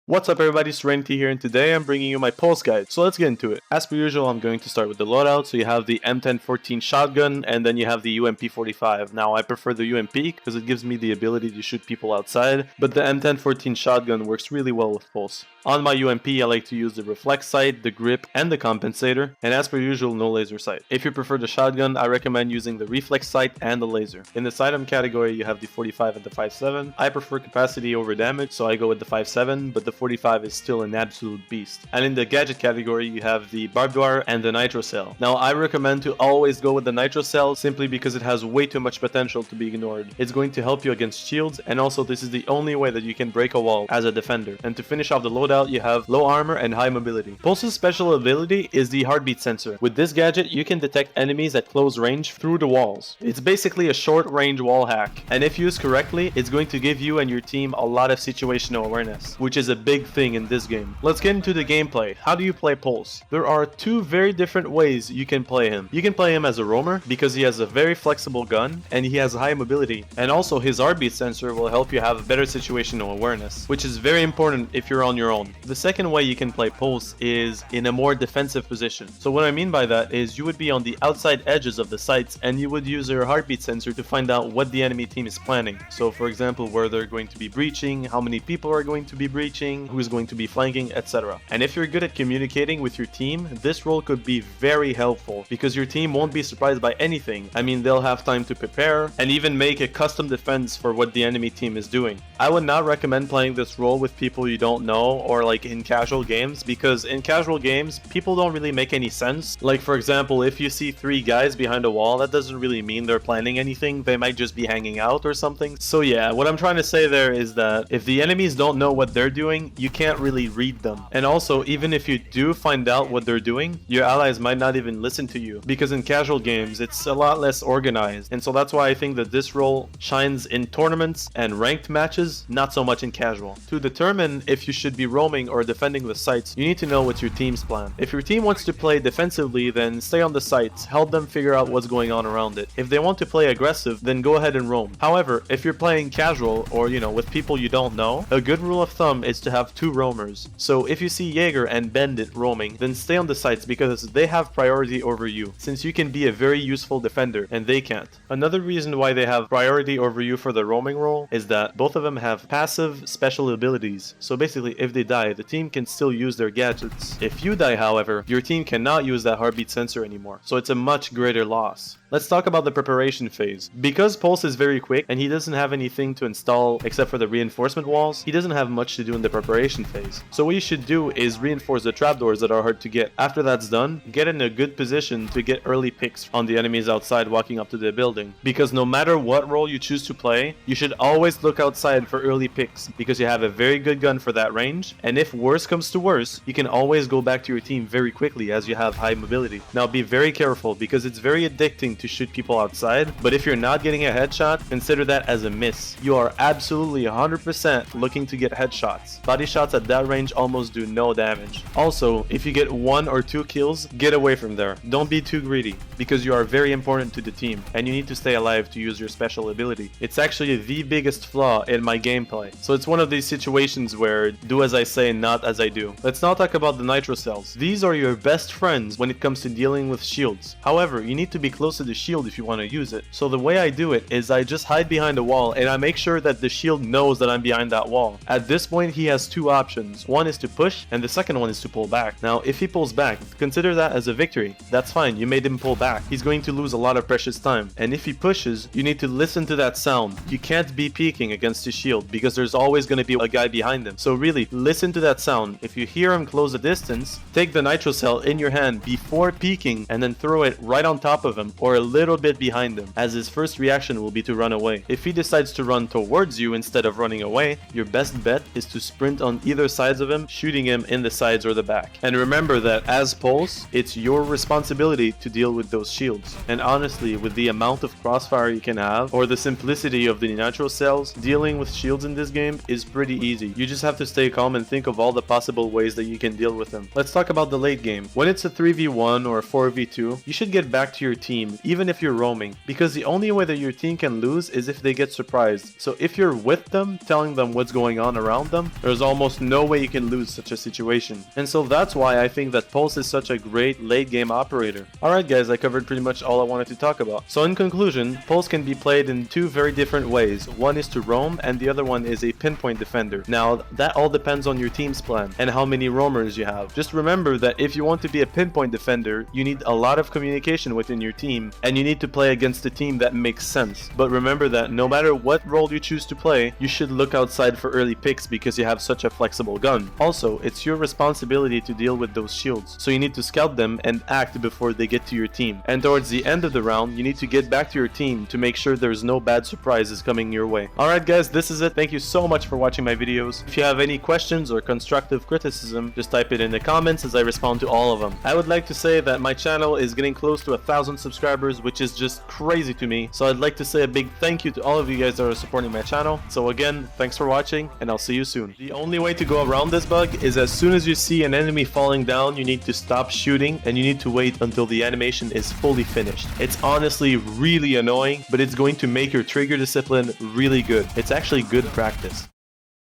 What's up everybody, Serenity here, and today I'm bringing you my pulse guide, so let's get into it. As per usual, I'm going to start with the loadout. So you have the M1014 shotgun, and then you have the UMP45. Now I prefer the UMP because it gives me the ability to shoot people outside, but the M1014 shotgun works really well with pulse. On my UMP, I like to use the reflex sight, the grip, and the compensator, and as per usual, no laser sight. If you prefer the shotgun, I recommend using the reflex sight and the laser. In the sidearm category, you have the 45 and the 5.7. I prefer capacity over damage, so I go with the 5.7, but the 45 is still an absolute beast. And in the gadget category, you have the barbed wire and the nitro cell. Now, I recommend to always go with the nitro cell simply because it has way too much potential to be ignored. It's going to help you against shields, and also this is the only way that you can break a wall as a defender. And to finish off the loadout, you have low armor and high mobility. Pulse's special ability is the heartbeat sensor. With this gadget, you can detect enemies at close range through the walls. It's basically a short range wall hack, and if used correctly, it's going to give you and your team a lot of situational awareness, which is a big thing in this game. Let's get into the gameplay. How do you play Pulse? There are two very different ways you can play him. You can play him as a roamer because he has a very flexible gun and he has high mobility, and also his heartbeat sensor will help you have better situational awareness, which is very important if you're on your own. The second way you can play Pulse is in a more defensive position. So what I mean by that is you would be on the outside edges of the sites and you would use your heartbeat sensor to find out what the enemy team is planning. So for example, where they're going to be breaching, how many people are going to be breaching, who is going to be flanking, etc. And if you're good at communicating with your team, this role could be very helpful because your team won't be surprised by anything. I mean, they'll have time to prepare and even make a custom defense for what the enemy team is doing. I would not recommend playing this role with people you don't know or like in casual games, because in casual games, people don't really make any sense. Like for example, if you see 3 guys behind a wall, that doesn't really mean they're planning anything. They might just be hanging out or something. So yeah, what I'm trying to say there is that if the enemies don't know what they're doing, you can't really read them. And also, even if you do find out what they're doing, your allies might not even listen to you, because in casual games, it's a lot less organized. And so that's why I think that this role shines in tournaments and ranked matches, not so much in casual. To determine if you should be roaming or defending the sites, you need to know what's your team's plan. If your team wants to play defensively, then stay on the sites, help them figure out what's going on around it. If they want to play aggressive, then go ahead and roam. However, if you're playing casual or with people you don't know, a good rule of thumb is to have 2 roamers. So if you see Jaeger and Bandit roaming, then stay on the sites because they have priority over you, since you can be a very useful defender and they can't. Another reason why they have priority over you for the roaming role is that both of them have passive special abilities. So basically, if they die, the team can still use their gadgets. If you die, however, your team cannot use that heartbeat sensor anymore, so it's a much greater loss. Let's talk about the preparation phase. Because Pulse is very quick and he doesn't have anything to install except for the reinforcement walls, he doesn't have much to do in the preparation phase. So what you should do is reinforce the trapdoors that are hard to get. After that's done, get in a good position to get early picks on the enemies outside walking up to the building. Because no matter what role you choose to play, you should always look outside for early picks because you have a very good gun for that range, and if worse comes to worse, you can always go back to your team very quickly as you have high mobility. Now be very careful because it's very addicting to shoot people outside, but if you're not getting a headshot, consider that as a miss. You are absolutely 100% looking to get headshots. Body shots at that range almost do no damage. Also, if you get 1 or 2 kills, get away from there. Don't be too greedy because you are very important to the team and you need to stay alive to use your special ability. It's actually the biggest flaw in my gameplay. So it's one of these situations where do as I say, not as I do. Let's now talk about the nitro cells. These are your best friends when it comes to dealing with shields. However, you need to be close to the shield if you want to use it. So the way I do it is I just hide behind a wall and I make sure that the shield knows that I'm behind that wall. At this point, he has 2 options. One is to push and the second one is to pull back. Now, if he pulls back, consider that as a victory. That's fine, you made him pull back. He's going to lose a lot of precious time. And if he pushes, you need to listen to that sound. You can't be peeking against his shield because there's always going to be a guy behind him. So really, listen to that sound. If you hear him close a distance, take the nitro cell in your hand before peeking and then throw it right on top of him or a little bit behind him, as his first reaction will be to run away. If he decides to run towards you instead of running away, your best bet is to sprint on either sides of him, shooting him in the sides or the back. And remember that as Pulse, it's your responsibility to deal with those shields. And honestly, with the amount of crossfire you can have, or the simplicity of the nitro cells, dealing with shields in this game is pretty easy. You just have to stay calm and think of all the possible ways that you can deal with them. Let's talk about the late game. When it's a 3v1 or a 4v2, you should get back to your team, even if you're roaming, because the only way that your team can lose is if they get surprised. So if you're with them, telling them what's going on around them, there's there's almost no way you can lose such a situation. And so that's why I think that Pulse is such a great late game operator. Alright guys, I covered pretty much all I wanted to talk about. So in conclusion, Pulse can be played in two very different ways. One is to roam and the other one is a pinpoint defender. Now that all depends on your team's plan and how many roamers you have. Just remember that if you want to be a pinpoint defender, you need a lot of communication within your team and you need to play against a team that makes sense. But remember that no matter what role you choose to play, you should look outside for early picks because you have such a flexible gun. Also, it's your responsibility to deal with those shields, so you need to scout them and act before they get to your team. And towards the end of the round, you need to get back to your team to make sure there's no bad surprises coming your way. Alright guys, this is it. Thank you so much for watching my videos. If you have any questions or constructive criticism, just type it in the comments as I respond to all of them. I would like to say that my channel is getting close to 1,000 subscribers, which is just crazy to me. So I'd like to say a big thank you to all of you guys that are supporting my channel. So again, thanks for watching and I'll see you soon. The only way to go around this bug is as soon as you see an enemy falling down, you need to stop shooting and you need to wait until the animation is fully finished. It's honestly really annoying, but it's going to make your trigger discipline really good. It's actually good practice.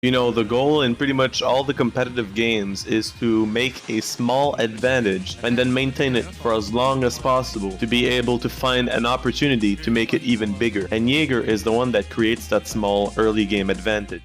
You know, the goal in pretty much all the competitive games is to make a small advantage and then maintain it for as long as possible to be able to find an opportunity to make it even bigger. And Jaeger is the one that creates that small early game advantage.